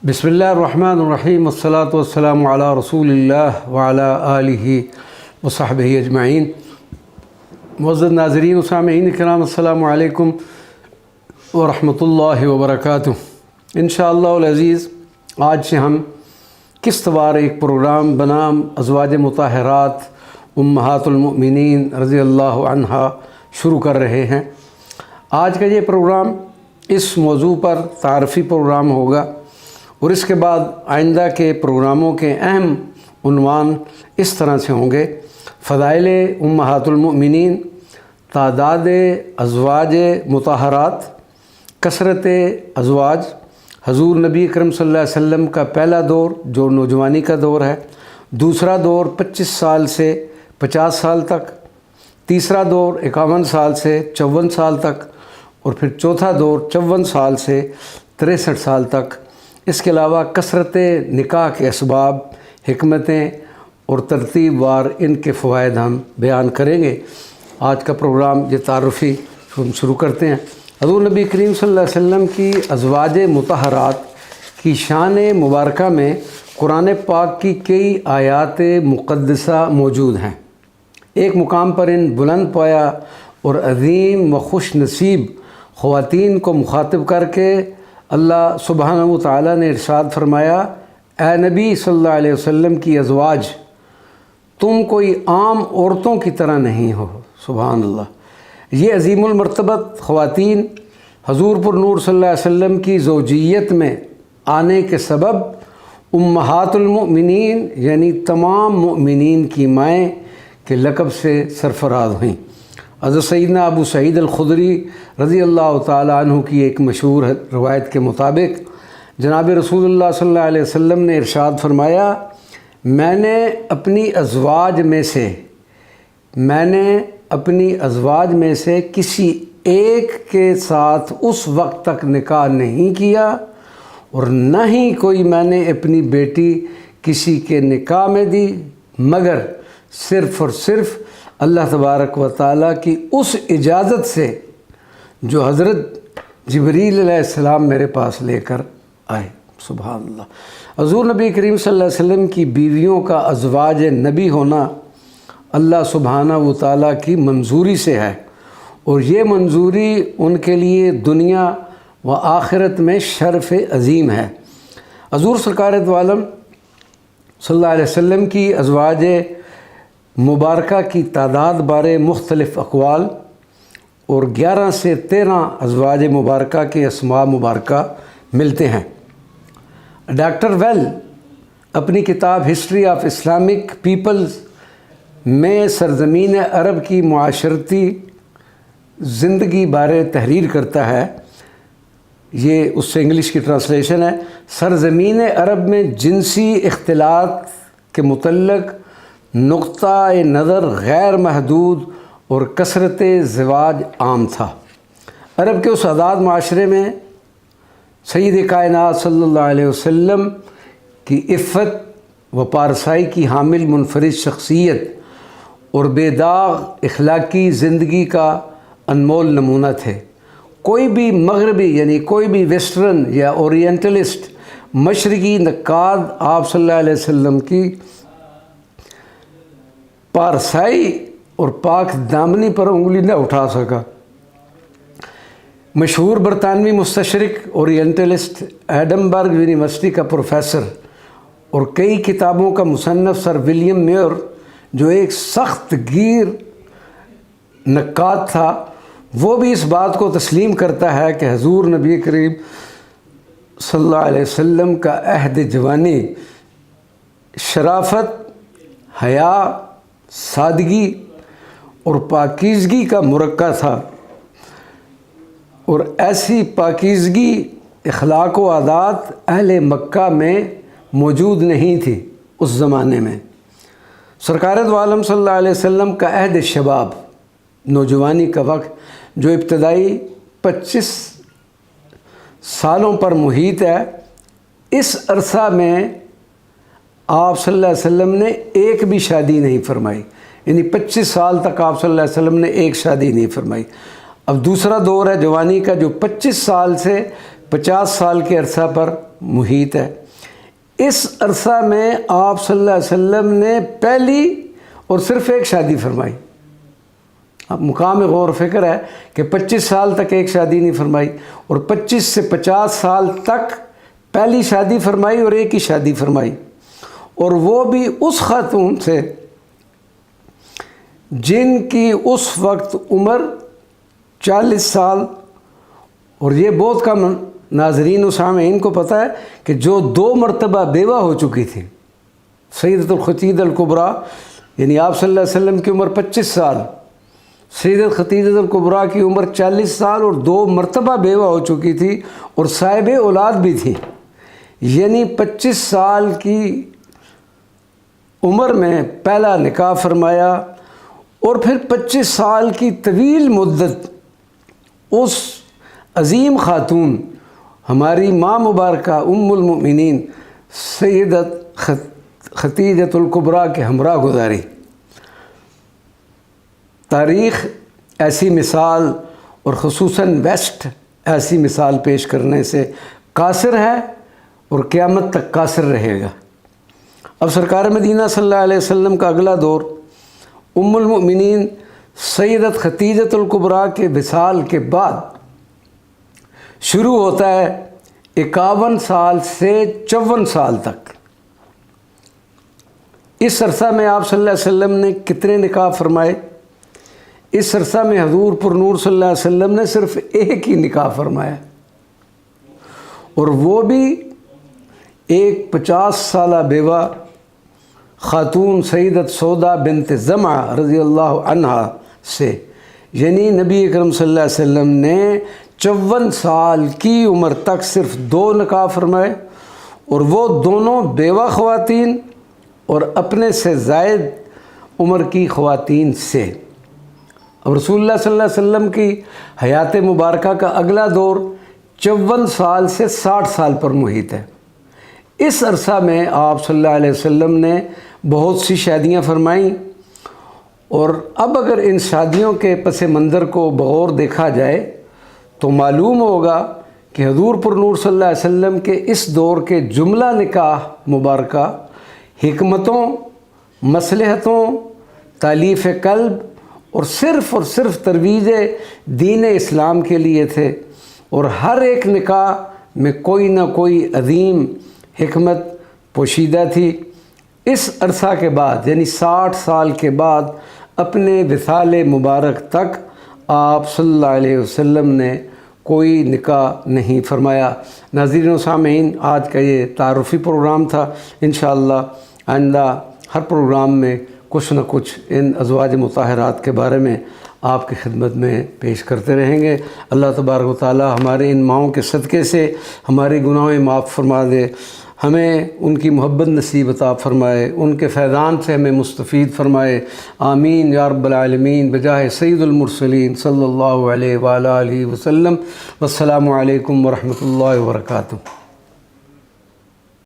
बिस्मिल्लाहिर्रहमानिर्रहीम वस्सलातु वस्सलामु अला रसूलिल्लाह व अला आलिहि व सहबिहि अजमईन। मुअज़्ज़ज़ नाज़रीन व सामिईन किराम, अस्सलामु अलैकुम व रहमतुल्लाहि व बरकातुहू। इंशाअल्लाहुल अज़ीज़ आज से हम किस्तवार एक प्रोग्राम बनाम अज़वाज मुताहरात उम्महातुल मुमिनीन रज़ियल्लाहु अन्हा शुरू कर रहे हैं। आज का ये प्रोग्राम इस मौजू पर तारफ़ी प्रोग्राम होगा और इसके बाद आइंदा के प्रोग्रामों के अहम उन्वान इस तरह से होंगे: फ़ज़ाइल उम्महातुल मुमिनीन, तादाद अज़वाज मुताहरात, कसरत अज़वाज, हज़ूर नबी अकरम सल्लल्लाहु अलैहि वसल्लम का पहला दौर जो नौजवानी का दौर है, दूसरा दौर 25 साल से 50 साल तक, तीसरा दौर 51 साल से 54 साल तक और फिर चौथा दौर 54 साल से 63 साल तक। इसके अलावा कसरत निकाह के असबाब, हिकमतें और तरतीब वार इनके फ़वाइद हम बयान करेंगे। आज का प्रोग्राम ये तारुफ़ी हम शुरू करते हैं। हज़ूर नबी करीम सल्लल्लाहु अलैहि वसल्लम की अज़वाज मुताहरात की शान मुबारका में कुरान पाक की कई आयात मुक़द्दसा मौजूद हैं। एक मुकाम पर इन बुलंद पाया और अज़ीम व खुश नसीब ख़वातीन को मुखातिब करके अल्लाह सुब्हानहू व तआला ने इरशाद फरमाया, ए नबी सल्लल्लाहु अलैहि वसल्लम की अज़वाज, तुम कोई आम औरतों की तरह नहीं हो। सुभान अल्लाह। ये अज़ीमुल मर्तबत ख़वातीन हज़ूर पुर नूर सल्लल्लाहु अलैहि वसल्लम की ज़ौजियत में आने के सबब उम्महातुल मुमिनीन यानी तमाम मुमिनीन की माएँ के लक़ब से सरफ़राज़ हुईं। हज़रत सैयदना अबू सईद अल-खुदरी रज़ियल्लाहु ताला अन्हु की एक मशहूर रवायत के मुताबिक जनाब रसूलुल्लाह सल्लल्लाहु अलैहि वसल्लम ने इरशाद फरमाया, मैंने अपनी अज़वाज में से किसी एक के साथ उस वक्त तक निकाह नहीं किया और न ही कोई मैंने अपनी बेटी किसी के निकाह में दी, मगर सिर्फ़ और सिर्फ़ अल्लाह तबारक व तआला की उस इजाज़त से जो हज़रत जिब्रील अलैहिस्सलाम मेरे पास लेकर आए। सुभान अल्लाह। हज़ूर नबी करीम सल्लल्लाहु अलैहि वसल्लम की बीवियों का अज़वाज नबी होना अल्लाह सुब्हानहू व तआला की मंजूरी से है और ये मंजूरी उनके लिए दुनिया व आखिरत में शर्फ़ अज़ीम है। हज़ूर सरकार दो आलम सल्लल्लाहु अलैहि वसल्लम की अज़वाज मुबारका की तादाद बारे मुख्तलिफ़ अक़वाल और 11 से 13 अज़वाज मुबारका के अस्मा मुबारका मिलते हैं। डॉक्टर वेल अपनी किताब हिस्ट्री ऑफ इस्लामिक पीपल्स में सरज़मीन अरब की मुआशरती ज़िंदगी बारे तहरीर करता है। ये उससे इंग्लिश की ट्रांसलेशन है। सरज़मीन अरब में जिनसी इख्तिलात के मुतल्लक़ नुक़्ता नज़र गैर महदूद और कसरत ज़िवाज आम था। अरब के उस आज़ाद माशरे में सय्यद कायनात सल्लल्लाहु अलैहि वसल्लम की इफ़्फ़त व पारसाई की हामिल मुनफरिद शख्सियत और बेदाग अखलाकी ज़िंदगी का अनमोल नमूना थे। कोई भी मगरबी यानी कोई भी वेस्टर्न या ओरिएंटलिस्ट मशरक़ी नक्काद आप सल्लल्लाहु अलैहि वसल्लम की पारसाई और पाक दामनी पर उंगली न उठा सका। मशहूर बरतानवी मुस्तशरिक ओरिएंटलिस्ट एडमबर्ग यूनिवर्सिटी का प्रोफेसर और कई किताबों का मुसन्नफ़ सर विलियम मेयर, जो एक सख्त गीर नक्काद था, वो भी इस बात को तस्लीम करता है कि हज़ूर नबी करीम सल्लल्लाहु अलैहि वसल्लम का अहद जवानी शराफत, हया, सादगी और पाकीज़गी का मुरक्का था और ऐसी पाकीज़गी इखलाक व आदात अहले मक्का में मौजूद नहीं थी उस ज़माने में। सरकार दो आलम सल्लल्लाहु अलैहि वसल्लम का अहद शबाब, नौजवानी का वक्त जो इब्तदाई 25 सालों पर मुहित है, इस अरसा में आप सल्लल्लाहु अलैहि वसल्लम ने एक भी शादी नहीं फरमाई। यानी 25 साल तक आप सल्लल्लाहु अलैहि वसल्लम ने एक शादी नहीं फरमाई। अब दूसरा दौर है जवानी का जो 25 साल से 50 سال کے عرصہ پر محیط ہے۔ اس عرصہ میں آپ صلی اللہ علیہ وسلم نے پہلی اور صرف ایک شادی فرمائی۔ اب مقام غور و فکر ہے کہ 25 سال تک ایک شادی نہیں فرمائی، اور 25 سے 50 سال تک پہلی شادی فرمائی اور ایک ہی شادی فرمائی، اور وہ بھی اس خاتون سے جن کی اس وقت عمر 40 سال، اور یہ بہت کم ناظرین و سامعین کو پتہ ہے کہ جو 2 مرتبہ بیوہ ہو چکی تھی۔ سیدۃ الخدیجہ الکبریٰ یعنی آپ صلی اللہ علیہ وسلم کی عمر 25 سال، سیدۃ خدیجہ الکبریٰ کی عمر 40 سال اور 2 مرتبہ بیوہ ہو چکی تھی اور صاحب اولاد بھی تھی، یعنی 25 سال کی عمر میں پہلا نکاح فرمایا، اور پھر 25 سال کی طویل مدت اس عظیم خاتون ہماری ماں مبارکہ ام المؤمنین سیدۃ خدیجہ الکبریٰ کے ہمراہ گزاری۔ تاریخ ایسی مثال اور خصوصاً ویسٹ ایسی مثال پیش کرنے سے قاصر ہے اور قیامت تک قاصر رہے گا۔ اب سرکار مدینہ صلی اللہ علیہ وسلم کا اگلا دور ام المؤمنین سیدۃ خدیجہ الکبریٰ کے وصال کے بعد شروع ہوتا ہے 51 سال سے 54 سال تک۔ اس عرصہ میں آپ صلی اللہ علیہ وسلم نے کتنے نکاح فرمائے؟ اس عرصہ میں حضور پر نور صلی اللہ علیہ وسلم نے صرف ایک ہی نکاح فرمایا، اور وہ بھی ایک 50 سالہ بیوہ خاتون سیدۃ سودا بنت زمعہ رضی اللہ عنہا سے، یعنی نبی اکرم صلی اللہ علیہ وسلم نے 54 سال کی عمر تک صرف 2 نکاح فرمائے، اور وہ دونوں بیوہ خواتین اور اپنے سے زائد عمر کی خواتین سے۔ اب رسول اللہ صلی اللہ علیہ وسلم کی حیات مبارکہ کا اگلا دور 54 سال سے 60 سال پر محیط ہے۔ اس عرصہ میں آپ صلی اللہ علیہ وسلم نے بہت سی شادیاں فرمائیں، اور اب اگر ان شادیوں کے پس منظر کو بغور دیکھا جائے تو معلوم ہوگا کہ حضور پر نور صلی اللہ علیہ وسلم کے اس دور کے جملہ نکاح مبارکہ حکمتوں، مصلحتوں، تالیف قلب اور صرف ترویج دین اسلام کے لیے تھے، اور ہر ایک نکاح میں کوئی نہ کوئی عظیم حکمت پوشیدہ تھی۔ اس عرصہ کے بعد یعنی 60 سال کے بعد اپنے وصال مبارک تک آپ صلی اللہ علیہ وسلم نے کوئی نکاح نہیں فرمایا۔ ناظرین و سامعین، آج کا یہ تعارفی پروگرام تھا۔ انشاءاللہ آئندہ ہر پروگرام میں کچھ نہ کچھ ان ازواج مطہرات کے بارے میں آپ کی خدمت میں پیش کرتے رہیں گے۔ اللہ تبارک و تعالی ہمارے ان ماؤں کے صدقے سے ہمارے گناہیں معاف فرما دے، ہمیں ان کی محبت نصیب عطا فرمائے، ان کے فیضان سے ہمیں مستفید فرمائے۔ آمین یا رب العالمین، بجاہ سید المرسلین صلی اللہ علیہ وآلہ وسلم۔ والسلام علیکم ورحمۃ اللہ وبرکاتہ۔